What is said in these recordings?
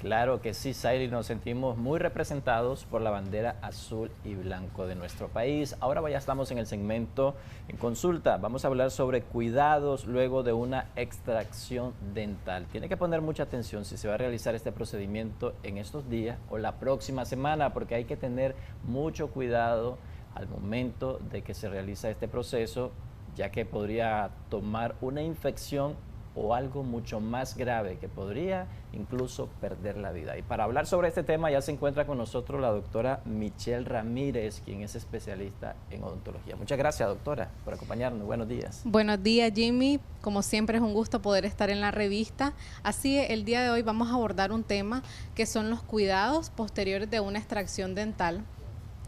Claro que sí, Saily, nos sentimos muy representados por la bandera azul y blanco de nuestro país. Ahora ya estamos en el segmento en consulta. Vamos a hablar sobre cuidados luego de una extracción dental. Tiene que poner mucha atención si se va a realizar este procedimiento en estos días o la próxima semana, porque hay que tener mucho cuidado al momento de que se realiza este proceso, ya que podría tomar una infección o algo mucho más grave que podría incluso perder la vida. Y para hablar sobre este tema ya se encuentra con nosotros la doctora Michelle Ramírez, quien es especialista en odontología. Muchas gracias, doctora, por acompañarnos. Buenos días. Buenos días, Jimmy. Como siempre es un gusto poder estar en la revista. Así es, el día de hoy vamos a abordar un tema que son los cuidados posteriores de una extracción dental.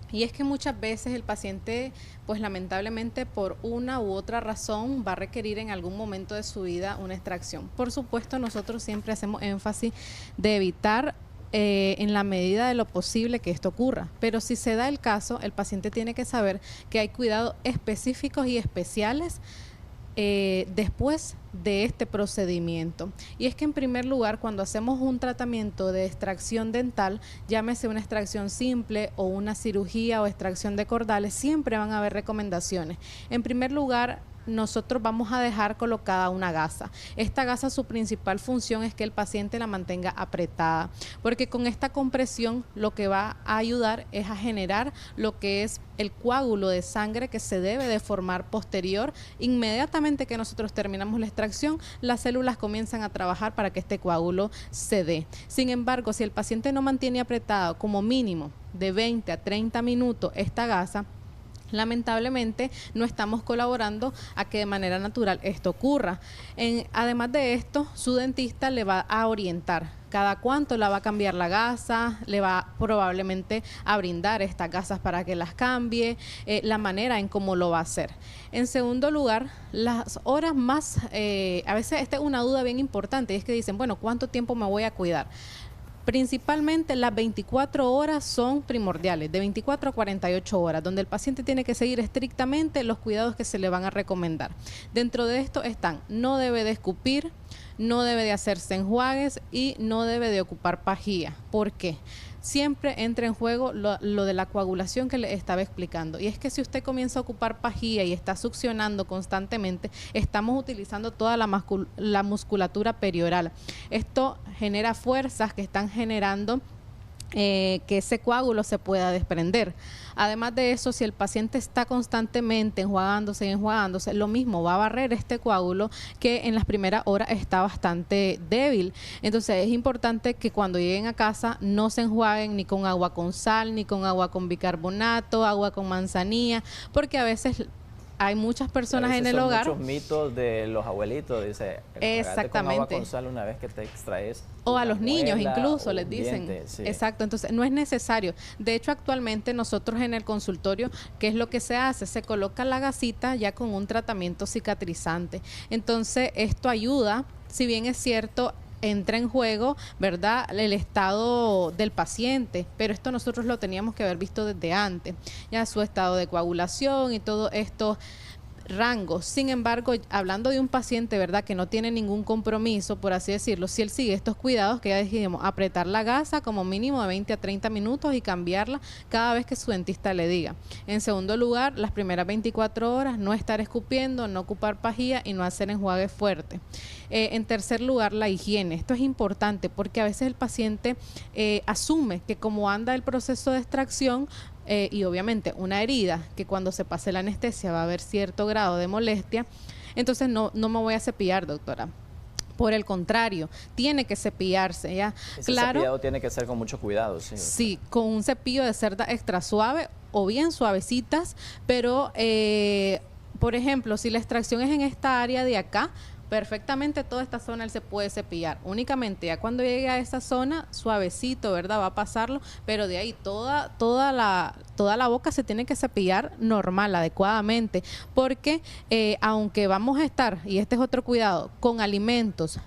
Y es que muchas veces el paciente, pues lamentablemente por una u otra razón, va a requerir en algún momento de su vida una extracción. Por supuesto, nosotros siempre hacemos énfasis de evitar en la medida de lo posible que esto ocurra. Pero si se da el caso, el paciente tiene que saber que hay cuidados específicos y especiales después de este procedimiento. Y es que en primer lugar, cuando hacemos un tratamiento de extracción dental, llámese una extracción simple o una cirugía o extracción de cordales, siempre van a haber recomendaciones. En primer lugar, nosotros vamos a dejar colocada una gasa. Esta gasa, su principal función es que el paciente la mantenga apretada, porque con esta compresión lo que va a ayudar es a generar lo que es el coágulo de sangre que se debe de formar posterior. Inmediatamente que nosotros terminamos la extracción, las células comienzan a trabajar para que este coágulo se dé. Sin embargo, si el paciente no mantiene apretado como mínimo de 20 a 30 minutos esta gasa, lamentablemente no estamos colaborando a que de manera natural esto ocurra. Además de esto, su dentista le va a orientar cada cuánto la va a cambiar la gasa, le va probablemente a brindar estas gasas para que las cambie, la manera en cómo lo va a hacer. En segundo lugar, las horas más, a veces esta es una duda bien importante, y es que dicen, bueno, ¿cuánto tiempo me voy a cuidar? Principalmente las 24 horas son primordiales, de 24 a 48 horas, donde el paciente tiene que seguir estrictamente los cuidados que se le van a recomendar. Dentro de esto están, no debe de escupir, no debe de hacerse enjuagues y no debe de ocupar pajilla. ¿Por qué? Siempre entra en juego lo de la coagulación que le estaba explicando. Y es que si usted comienza a ocupar pajilla y está succionando constantemente, estamos utilizando toda la musculatura perioral. Esto genera fuerzas que están generando que ese coágulo se pueda desprender. Además de eso, si el paciente está constantemente enjuagándose y enjuagándose, lo mismo va a barrer este coágulo que en las primeras horas está bastante débil. Entonces es importante que cuando lleguen a casa no se enjuaguen ni con agua con sal, ni con agua con bicarbonato, agua con manzanilla, porque a veces hay muchas personas en el hogar. Muchos mitos de los abuelitos, dice, exactamente, con agua con sal una vez que te extraes. O a los niños incluso les dicen. Diente, sí. Exacto, entonces no es necesario. De hecho, actualmente nosotros en el consultorio, ¿qué es lo que se hace? Se coloca la gasita ya con un tratamiento cicatrizante. Entonces, esto ayuda, si bien es cierto, entra en juego, ¿verdad?, el estado del paciente, pero esto nosotros lo teníamos que haber visto desde antes, ya su estado de coagulación y todo esto rangos. Sin embargo, hablando de un paciente, ¿verdad?, que no tiene ningún compromiso, por así decirlo, si él sigue estos cuidados que ya dijimos, apretar la gasa como mínimo de 20 a 30 minutos y cambiarla cada vez que su dentista le diga. En segundo lugar, las primeras 24 horas no estar escupiendo, no ocupar pajilla y no hacer enjuague fuerte. En tercer lugar, la higiene. Esto es importante porque a veces el paciente asume que como anda el proceso de extracción, y obviamente una herida, que cuando se pase la anestesia va a haber cierto grado de molestia, entonces no me voy a cepillar, doctora. Por el contrario, tiene que cepillarse, ¿ya? Ese cepillado tiene que ser con mucho cuidado, sí. Sí, con un cepillo de cerda extra suave o bien suavecitas, pero por ejemplo, si la extracción es en esta área de acá, perfectamente toda esta zona él se puede cepillar. Únicamente ya cuando llegue a esa zona, suavecito, ¿verdad?, va a pasarlo, pero de ahí toda la boca se tiene que cepillar normal, adecuadamente, porque aunque vamos a estar, y este es otro cuidado, con alimentos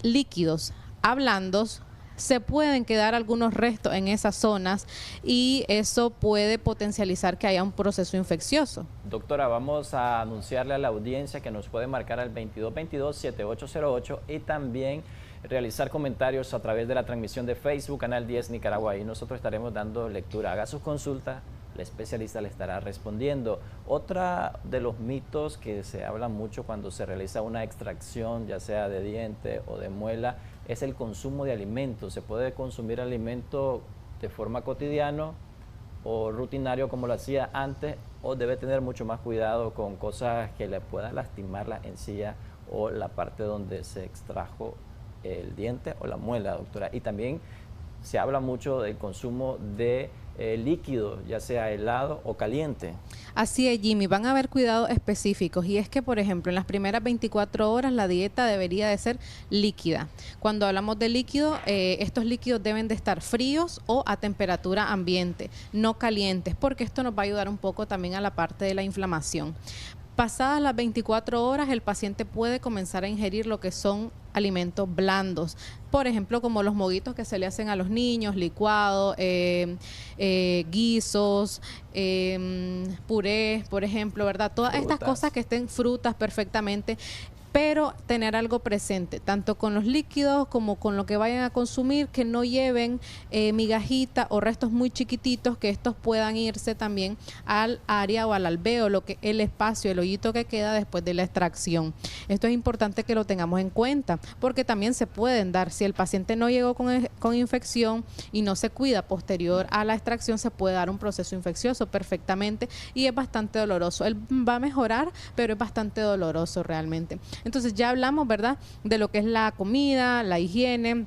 líquidos a blandos, se pueden quedar algunos restos en esas zonas y eso puede potencializar que haya un proceso infeccioso. Doctora, vamos a anunciarle a la audiencia que nos puede marcar al 2222-7808 y también realizar comentarios a través de la transmisión de Facebook, Canal 10 Nicaragua, y nosotros estaremos dando lectura. Haga sus consultas, el especialista le estará respondiendo. Otra de los mitos que se habla mucho cuando se realiza una extracción, ya sea de diente o de muela, es el consumo de alimentos. Se puede consumir alimento de forma cotidiana o rutinario como lo hacía antes, o debe tener mucho más cuidado con cosas que le puedan lastimar la encía o la parte donde se extrajo el diente o la muela, doctora. Y también se habla mucho del consumo de líquido, ya sea helado o caliente. Así es, Jimmy, van a haber cuidados específicos, y es que, por ejemplo, en las primeras 24 horas la dieta debería de ser líquida. Cuando hablamos de líquido, estos líquidos deben de estar fríos o a temperatura ambiente, no calientes, porque esto nos va a ayudar un poco también a la parte de la inflamación. Pasadas las 24 horas, el paciente puede comenzar a ingerir lo que son alimentos blandos, por ejemplo, como los moguitos que se le hacen a los niños, licuados, guisos, purés, por ejemplo, ¿verdad? Todas estas cosas que estén frutas perfectamente, pero tener algo presente, tanto con los líquidos como con lo que vayan a consumir, que no lleven migajita o restos muy chiquititos, que estos puedan irse también al área o al alvéolo, que el espacio, el hoyito que queda después de la extracción. Esto es importante que lo tengamos en cuenta, porque también se pueden dar, si el paciente no llegó con infección y no se cuida posterior a la extracción, se puede dar un proceso infeccioso perfectamente, y es bastante doloroso. Él va a mejorar, pero es bastante doloroso realmente. Entonces ya hablamos, ¿verdad?, de lo que es la comida, la higiene.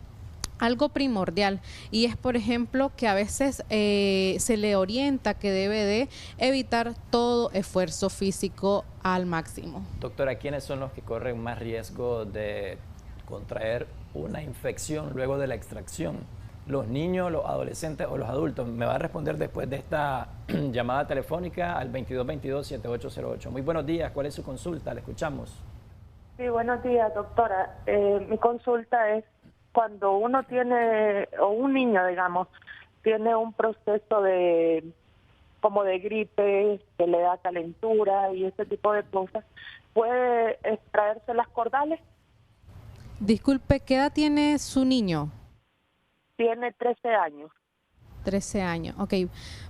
Algo primordial, y es, por ejemplo, que a veces se le orienta que debe de evitar todo esfuerzo físico al máximo. Doctora, ¿quiénes son los que corren más riesgo de contraer una infección luego de la extracción? ¿Los niños, los adolescentes o los adultos? Me va a responder después de esta llamada telefónica al 2222-7808. Muy buenos días, ¿cuál es su consulta? Le escuchamos. Sí, buenos días, doctora. Mi consulta es cuando uno tiene, o un niño, digamos, tiene un proceso de como de gripe, que le da calentura y ese tipo de cosas, ¿puede extraerse las cordales? Disculpe, ¿qué edad tiene su niño? Tiene 13 años. 13 años, ok.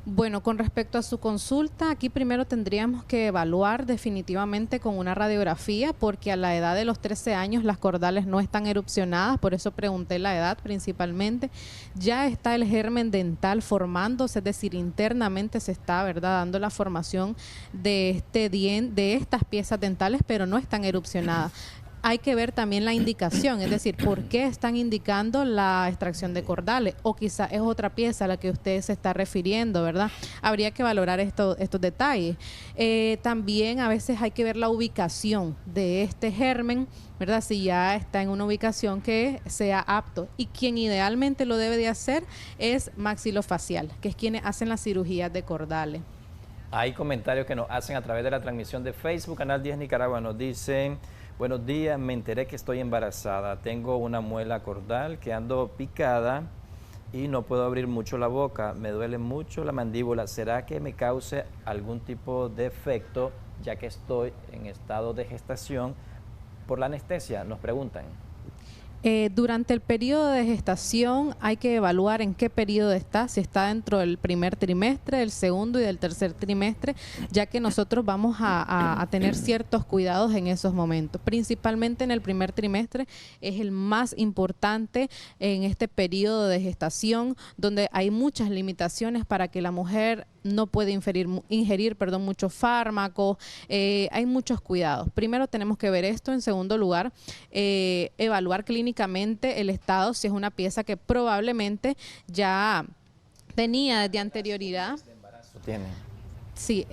Bueno, con respecto a su consulta, aquí primero tendríamos que evaluar definitivamente con una radiografía, porque a la edad de los 13 años las cordales no están erupcionadas, por eso pregunté la edad principalmente. Ya está el germen dental formándose, es decir, internamente se está, ¿verdad?, dando la formación de de estas piezas dentales, pero no están erupcionadas. Hay que ver también la indicación, es decir, por qué están indicando la extracción de cordales, o quizá es otra pieza a la que usted se está refiriendo, ¿verdad? Habría que valorar estos detalles. También a veces hay que ver la ubicación de este germen, ¿verdad? Si ya está en una ubicación que sea apto, y quien idealmente lo debe de hacer es maxilofacial, que es quienes hacen las cirugías de cordales. Hay comentarios que nos hacen a través de la transmisión de Facebook, Canal 10 Nicaragua, nos dicen: buenos días, me enteré que estoy embarazada, tengo una muela cordal que ando picada y no puedo abrir mucho la boca, me duele mucho la mandíbula, ¿será que me cause algún tipo de efecto ya que estoy en estado de gestación por la anestesia? Nos preguntan. Durante el periodo de gestación hay que evaluar en qué periodo está, si está dentro del primer trimestre, del segundo y del tercer trimestre, ya que nosotros vamos a tener ciertos cuidados en esos momentos. Principalmente en el primer trimestre es el más importante en este periodo de gestación, donde hay muchas limitaciones para que la mujer no puede ingerir muchos fármacos, hay muchos cuidados. Primero tenemos que ver esto. En segundo lugar, evaluar clínicamente el estado, si es una pieza que probablemente ya tenía desde anterioridad. Sí,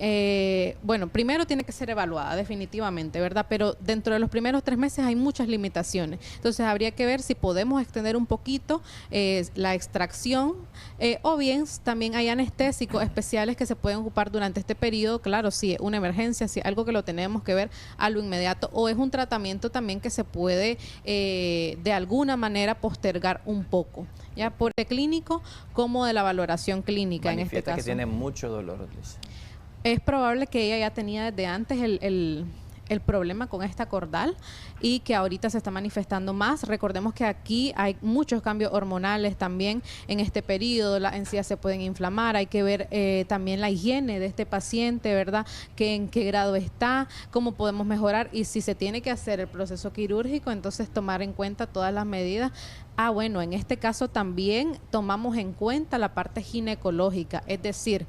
bueno, primero tiene que ser evaluada definitivamente, ¿verdad? Pero dentro de los primeros 3 meses hay muchas limitaciones. Entonces habría que ver si podemos extender un poquito la extracción, o bien también hay anestésicos especiales que se pueden ocupar durante este periodo. Claro, si es una emergencia, si es algo que lo tenemos que ver a lo inmediato, o es un tratamiento también que se puede de alguna manera postergar un poco, ya por el clínico como de la valoración clínica. Manifiesta en este caso que tiene mucho dolor, dice. Es probable que ella ya tenía desde antes el problema con esta cordal y que ahorita se está manifestando más. Recordemos que aquí hay muchos cambios hormonales también en este periodo, las encías se pueden inflamar, hay que ver también la higiene de este paciente, ¿verdad? Que en qué grado está, cómo podemos mejorar y si se tiene que hacer el proceso quirúrgico, entonces tomar en cuenta todas las medidas. Bueno, en este caso también tomamos en cuenta la parte ginecológica, es decir,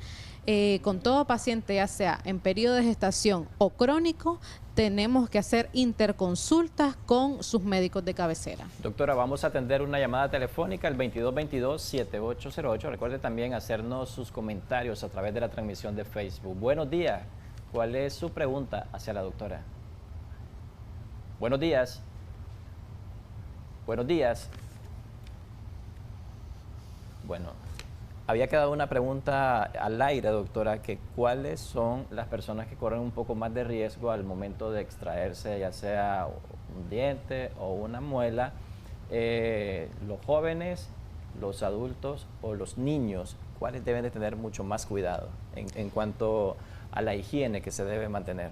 con todo paciente, ya sea en periodo de gestación o crónico, tenemos que hacer interconsultas con sus médicos de cabecera. Doctora, vamos a atender una llamada telefónica al 2222-7808. Recuerde también hacernos sus comentarios a través de la transmisión de Facebook. Buenos días. ¿Cuál es su pregunta hacia la doctora? Buenos días. Buenos días. Bueno, había quedado una pregunta al aire, doctora, que ¿cuáles son las personas que corren un poco más de riesgo al momento de extraerse, ya sea un diente o una muela? Los jóvenes, los adultos o los niños, ¿cuáles deben de tener mucho más cuidado en cuanto a la higiene que se debe mantener?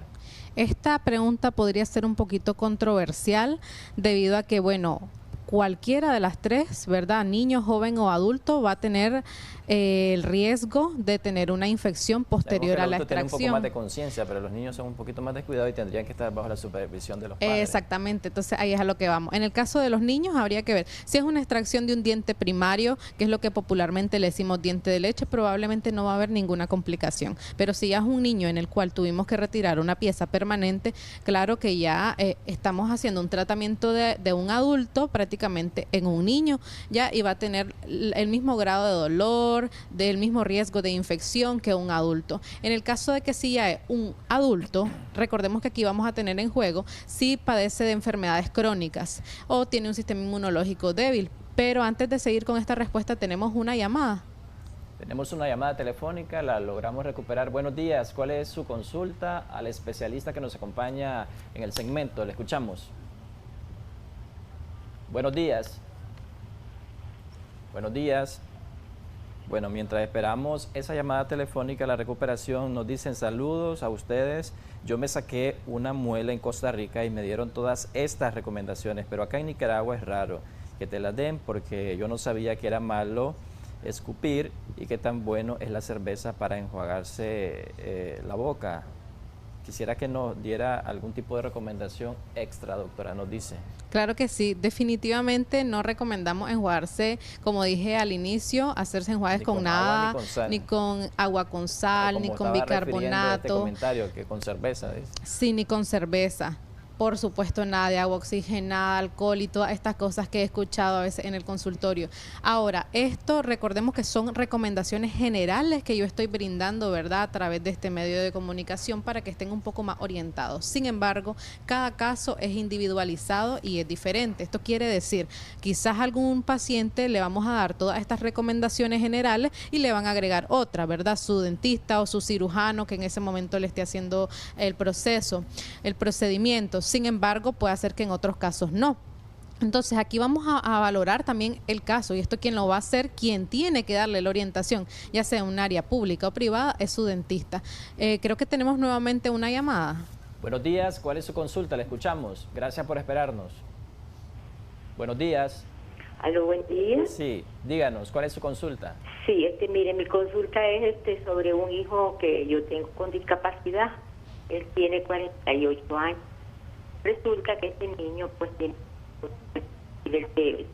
Esta pregunta podría ser un poquito controversial debido a que, bueno, cualquiera de las tres, ¿verdad? Niño, joven o adulto va a tener el riesgo de tener una infección posterior a la extracción. Tienen un poco más de conciencia, pero los niños son un poquito más descuidados y tendrían que estar bajo la supervisión de los padres. Exactamente, entonces ahí es a lo que vamos. En el caso de los niños habría que ver si es una extracción de un diente primario, que es lo que popularmente le decimos diente de leche, probablemente no va a haber ninguna complicación. Pero si ya es un niño en el cual tuvimos que retirar una pieza permanente, claro que ya estamos haciendo un tratamiento de un adulto prácticamente en un niño, ya, y va a tener el mismo grado de dolor, del mismo riesgo de infección que un adulto. En el caso de que si ya es un adulto, recordemos que aquí vamos a tener en juego si padece de enfermedades crónicas o tiene un sistema inmunológico débil. Pero antes de seguir con esta respuesta tenemos una llamada. Tenemos una llamada telefónica, la logramos recuperar. Buenos días, ¿cuál es su consulta al especialista que nos acompaña en el segmento? Le escuchamos. Buenos días. Buenos días. Bueno, mientras esperamos esa llamada telefónica, la recuperación, nos dicen saludos a ustedes. Yo me saqué una muela en Costa Rica y me dieron todas estas recomendaciones, pero acá en Nicaragua es raro que te las den porque yo no sabía que era malo escupir y qué tan bueno es la cerveza para enjuagarse la boca. Quisiera que nos diera algún tipo de recomendación extra, doctora, nos dice. Claro que sí, definitivamente no recomendamos enjuagarse, como dije al inicio, hacerse enjuagues con nada, ni con agua con sal, ni con bicarbonato. Este comentario que con cerveza. ¿Es? Sí, ni con cerveza. Por supuesto, nada de agua oxigenada, alcohol y todas estas cosas que he escuchado a veces en el consultorio. Ahora, esto recordemos que son recomendaciones generales que yo estoy brindando, ¿verdad?, a través de este medio de comunicación para que estén un poco más orientados. Sin embargo, cada caso es individualizado y es diferente. Esto quiere decir, quizás a algún paciente le vamos a dar todas estas recomendaciones generales y le van a agregar otra, ¿verdad?, su dentista o su cirujano que en ese momento le esté haciendo el proceso, el procedimiento. Sin embargo, puede ser que en otros casos no. Entonces, aquí vamos a valorar también el caso, y esto quien lo va a hacer, quien tiene que darle la orientación, ya sea en un área pública o privada, es su dentista. Creo que tenemos nuevamente una llamada. Buenos días, ¿cuál es su consulta? Le escuchamos. Gracias por esperarnos. Buenos días. Aló, buen día. Sí, díganos, ¿cuál es su consulta? Sí, mire, mi consulta es sobre un hijo que yo tengo con discapacidad. Él tiene 48 años. Resulta que este niño pues tiene de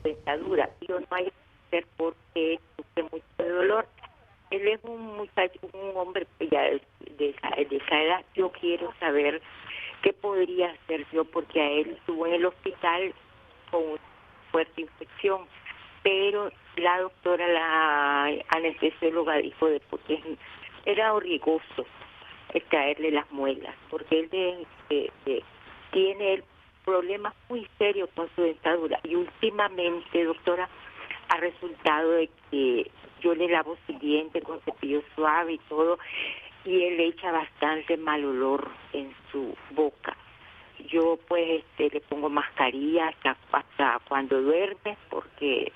dentadura. Yo no hay que hacer porque sufre mucho de dolor. Él es un muchacho, un hombre ya de esa edad. Yo quiero saber qué podría hacer yo porque a él estuvo en el hospital con una fuerte infección, pero la doctora, la anestesióloga dijo que era riesgoso extraerle las muelas porque él tiene problemas muy serios con su dentadura y últimamente, doctora, ha resultado de que yo le lavo su diente con cepillo suave y todo y él echa bastante mal olor en su boca. Yo pues le pongo mascarilla hasta cuando duerme porque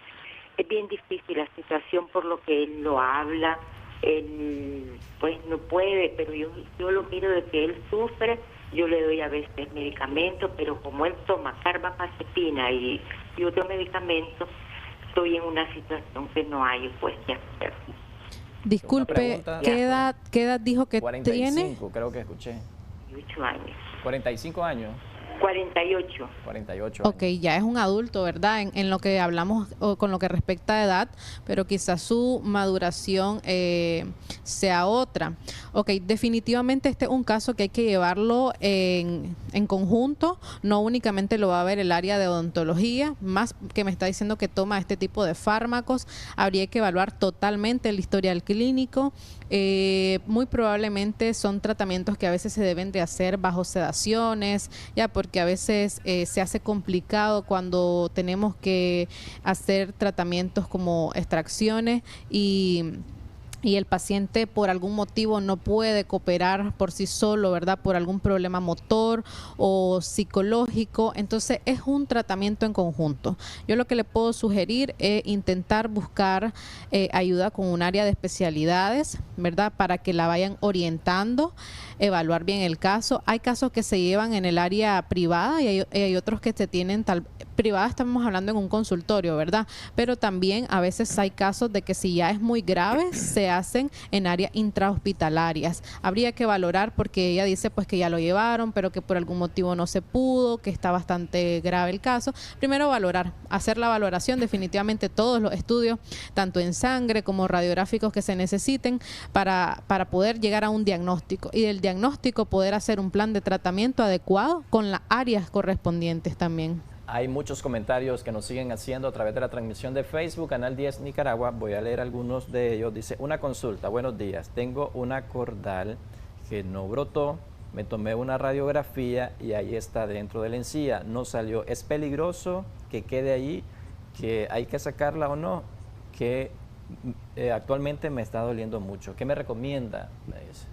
es bien difícil la situación por lo que él no habla, él pues no puede, pero yo lo miro de que él sufre yo le doy a veces medicamento, pero como él toma carbamazepina y otro medicamento, estoy en una situación que no hay pues que hacer. Disculpe, ¿qué edad dijo que 45, tiene? creo que escuché. 8 años. 45 años. 48. 48 Ok, años. ya es un adulto, ¿verdad? En lo que hablamos o con lo que respecta a edad, pero quizás su maduración sea otra. Ok, definitivamente este es un caso que hay que llevarlo en conjunto, no únicamente lo va a ver el área de odontología, más que me está diciendo que toma este tipo de fármacos, habría que evaluar totalmente el historial clínico. Muy probablemente son tratamientos que a veces se deben de hacer bajo sedaciones, ya porque a veces se hace complicado cuando tenemos que hacer tratamientos como extracciones y el paciente por algún motivo no puede cooperar por sí solo, ¿verdad? Por algún problema motor o psicológico. Entonces es un tratamiento en conjunto. Yo lo que le puedo sugerir es intentar buscar ayuda con un área de especialidades, ¿verdad? Para que la vayan orientando, evaluar bien el caso. Hay casos que se llevan en el área privada y hay otros que se tienen privada, estamos hablando en un consultorio, ¿verdad? Pero también a veces hay casos de que si ya es muy grave, se hacen en áreas intrahospitalarias. Habría que valorar porque ella dice pues que ya lo llevaron, pero que por algún motivo no se pudo, que está bastante grave el caso. Primero valorar, hacer la valoración, definitivamente todos los estudios, tanto en sangre como radiográficos que se necesiten para poder llegar a un diagnóstico y del diagnóstico poder hacer un plan de tratamiento adecuado con las áreas correspondientes también. Hay muchos comentarios que nos siguen haciendo a través de la transmisión de Facebook, Canal 10 Nicaragua. Voy a leer algunos de ellos. Dice, una consulta, buenos días. Tengo una cordal que no brotó, me tomé una radiografía y ahí está dentro de la encía. No salió. ¿Es peligroso que quede ahí? ¿Que hay que sacarla o no? Que actualmente me está doliendo mucho. ¿Qué me recomienda? Me dice.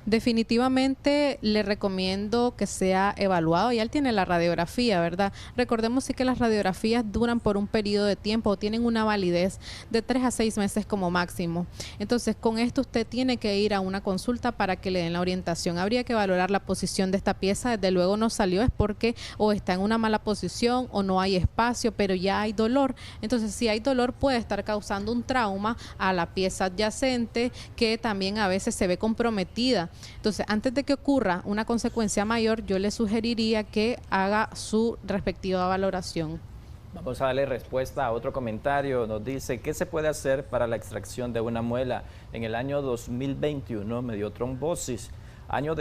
Definitivamente le recomiendo que sea evaluado. Ya él tiene la radiografía, ¿verdad? Recordemos sí que las radiografías duran por un periodo de tiempo o tienen una validez de 3 a 6 meses como máximo. Entonces, con esto usted tiene que ir a una consulta para que le den la orientación. Habría que valorar la posición de esta pieza. Desde luego no salió, es porque o está en una mala posición o no hay espacio, pero ya hay dolor. Entonces, si hay dolor puede estar causando un trauma a la pieza adyacente que también a veces se ve comprometida. Entonces, antes de que ocurra una consecuencia mayor, yo le sugeriría que haga su respectiva valoración. Vamos a darle respuesta a otro comentario. Nos dice, ¿qué se puede hacer para la extracción de una muela? En el año 2021 me dio trombosis. Años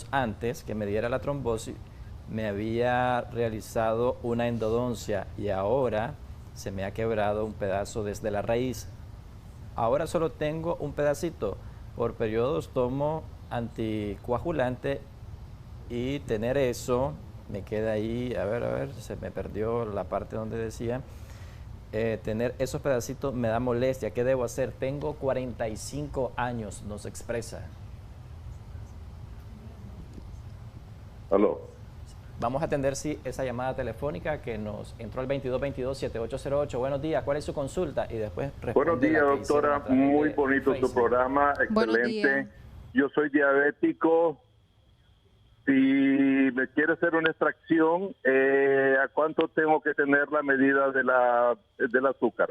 antes que me diera la trombosis, me había realizado una endodoncia y ahora se me ha quebrado un pedazo desde la raíz. Ahora solo tengo un pedacito. Por periodos tomo anticoagulante y tener eso me queda ahí, a ver, se me perdió la parte donde decía, tener esos pedacitos me da molestia. ¿Qué debo hacer? Tengo 45 años, nos expresa. Aló. Vamos a atender esa llamada telefónica que nos entró al 2222-7808. Buenos días, ¿cuál es su consulta? Y después Buenos días, doctora. Muy bonito su programa, excelente. Yo soy diabético. Si me quiere hacer una extracción, ¿a cuánto tengo que tener la medida del azúcar?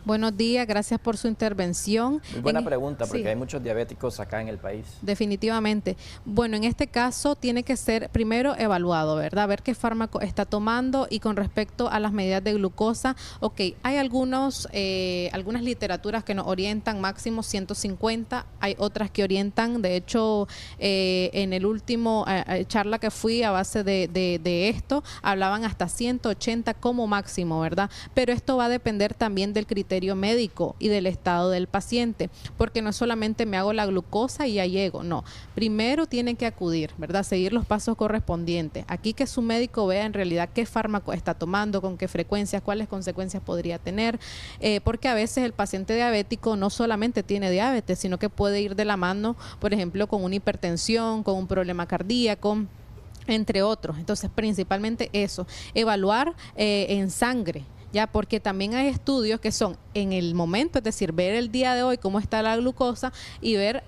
Buenos días, gracias por su intervención. Muy buena pregunta, porque sí, hay muchos diabéticos acá en el país. Definitivamente. Bueno, en este caso tiene que ser primero evaluado, ¿verdad? Ver qué fármaco está tomando y con respecto a las medidas de glucosa, ok, hay algunas literaturas que nos orientan máximo 150, hay otras que orientan, de hecho, en el último charla que fui a base de esto, hablaban hasta 180 como máximo, ¿verdad? Pero esto va a depender también del criterio médico y del estado del paciente, porque no solamente me hago la glucosa y ya llego, no. Primero tiene que acudir, ¿verdad? Seguir los pasos correspondientes. Aquí que su médico vea en realidad qué fármaco está tomando, con qué frecuencias, cuáles consecuencias podría tener, porque a veces el paciente diabético no solamente tiene diabetes, sino que puede ir de la mano, por ejemplo, con una hipertensión, con un problema cardíaco, entre otros. Entonces, principalmente eso, evaluar en sangre. ya, porque también hay estudios que son en el momento, es decir, ver el día de hoy cómo está la glucosa y ver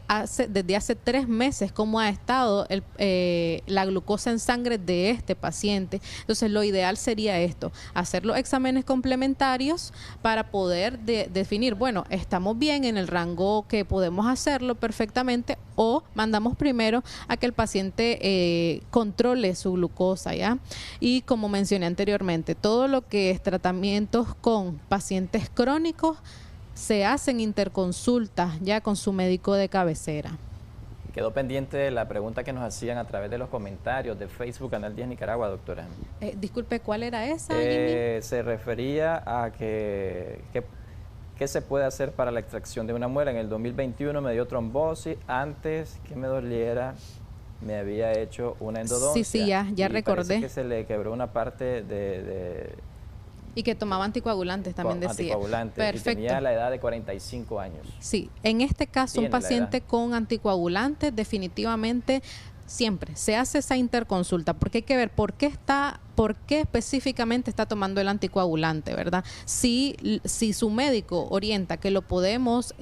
desde hace 3 meses cómo ha estado la glucosa en sangre de este paciente. Entonces, lo ideal sería esto, hacer los exámenes complementarios para poder definir, bueno, estamos bien en el rango que podemos hacerlo perfectamente, o mandamos primero a que el paciente controle su glucosa, ¿ya? Y como mencioné anteriormente, todo lo que es tratamientos con pacientes crónicos se hacen interconsultas ya con su médico de cabecera. Quedó pendiente la pregunta que nos hacían a través de los comentarios de Facebook Canal 10 Nicaragua, doctora. Disculpe, ¿cuál era esa, Jimmy? Se refería a ¿qué se puede hacer para la extracción de una muela? En el 2021 me dio trombosis, antes que me doliera me había hecho una endodoncia. Sí, ya recordé. Parece que se le quebró una parte y que tomaba anticoagulantes, también decía. Anticoagulantes. Perfecto. Y tenía la edad de 45 años. Sí, en este caso un paciente con anticoagulantes definitivamente siempre se hace esa interconsulta, porque hay que ver por qué específicamente está tomando el anticoagulante, ¿verdad? Si su médico orienta que lo podemos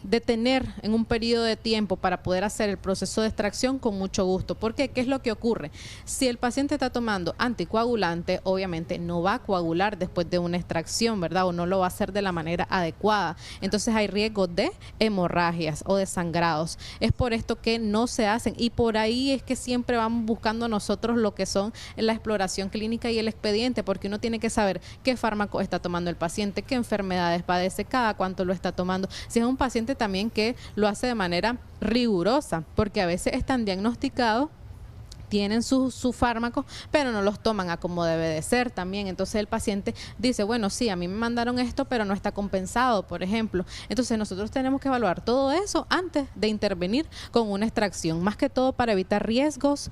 detener en un periodo de tiempo para poder hacer el proceso de extracción, con mucho gusto. ¿Por qué? ¿Qué es lo que ocurre? Si el paciente está tomando anticoagulante, obviamente no va a coagular después de una extracción, ¿verdad? O no lo va a hacer de la manera adecuada. Entonces hay riesgo de hemorragias o de sangrados. Es por esto que no se hacen, y por ahí es que siempre vamos buscando nosotros lo que son la exploración clínica y el expediente, porque uno tiene que saber qué fármaco está tomando el paciente, qué enfermedades padece, cada cuánto lo está tomando. Si es un paciente también que lo hace de manera rigurosa, porque a veces están diagnosticados, tienen sus fármacos, pero no los toman a como debe de ser también. Entonces el paciente dice, bueno, sí, a mí me mandaron esto, pero no está compensado, por ejemplo. Entonces nosotros tenemos que evaluar todo eso antes de intervenir con una extracción, más que todo para evitar riesgos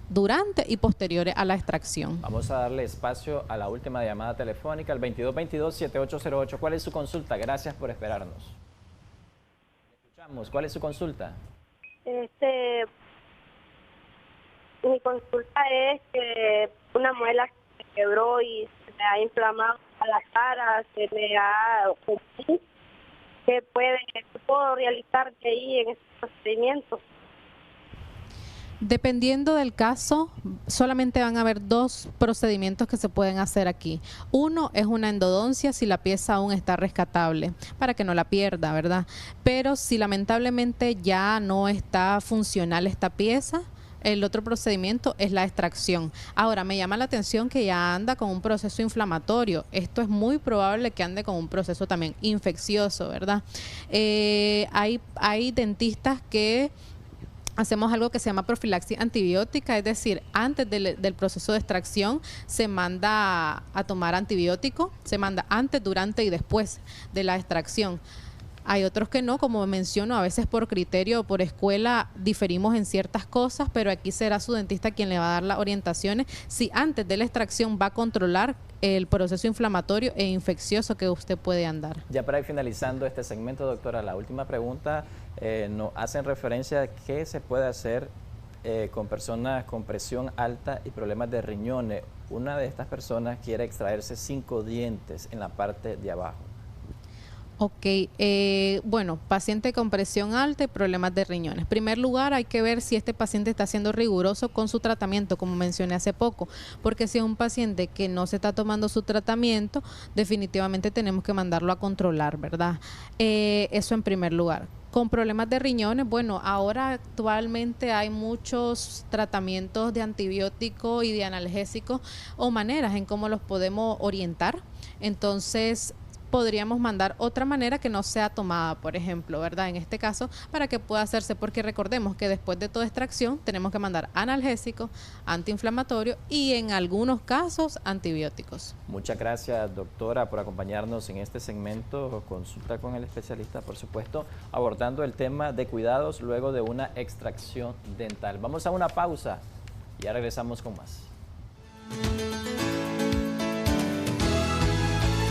durante y posteriores a la extracción. Vamos a darle espacio a la última llamada telefónica, al 2222-7808. ¿Cuál es su consulta? Gracias por esperarnos. Escuchamos. ¿Cuál es su consulta? Mi consulta es que una muela se quebró y se me ha inflamado a la cara, se me ha... ¿Qué puedo realizar de ahí en este procedimiento? Dependiendo del caso, solamente van a haber 2 procedimientos que se pueden hacer aquí. Uno es una endodoncia si la pieza aún está rescatable, para que no la pierda, ¿verdad? Pero si lamentablemente ya no está funcional esta pieza, el otro procedimiento es la extracción. Ahora, me llama la atención que ya anda con un proceso inflamatorio. Esto es muy probable que ande con un proceso también infeccioso, ¿verdad? Hay dentistas que hacemos algo que se llama profilaxis antibiótica, es decir, antes del proceso de extracción se manda a tomar antibiótico, se manda antes, durante y después de la extracción. Hay otros que no, como menciono, a veces por criterio o por escuela diferimos en ciertas cosas, pero aquí será su dentista quien le va a dar las orientaciones si antes de la extracción va a controlar el proceso inflamatorio e infeccioso que usted puede andar. Ya para ir finalizando este segmento, doctora, la última pregunta nos hacen referencia a qué se puede hacer con personas con presión alta y problemas de riñones. Una de estas personas quiere extraerse 5 dientes en la parte de abajo. Ok, bueno, paciente con presión alta y problemas de riñones. En primer lugar, hay que ver si este paciente está siendo riguroso con su tratamiento, como mencioné hace poco, porque si es un paciente que no se está tomando su tratamiento, definitivamente tenemos que mandarlo a controlar, ¿verdad? Eso en primer lugar. Con problemas de riñones, bueno, ahora actualmente hay muchos tratamientos de antibiótico y de analgésicos o maneras en cómo los podemos orientar. Entonces, podríamos mandar otra manera que no sea tomada, por ejemplo, ¿verdad? En este caso, para que pueda hacerse, porque recordemos que después de toda extracción tenemos que mandar analgésico, antiinflamatorio y en algunos casos antibióticos. Muchas gracias, doctora, por acompañarnos en este segmento Consulta con el Especialista, por supuesto, abordando el tema de cuidados luego de una extracción dental. Vamos a una pausa y ya regresamos con más.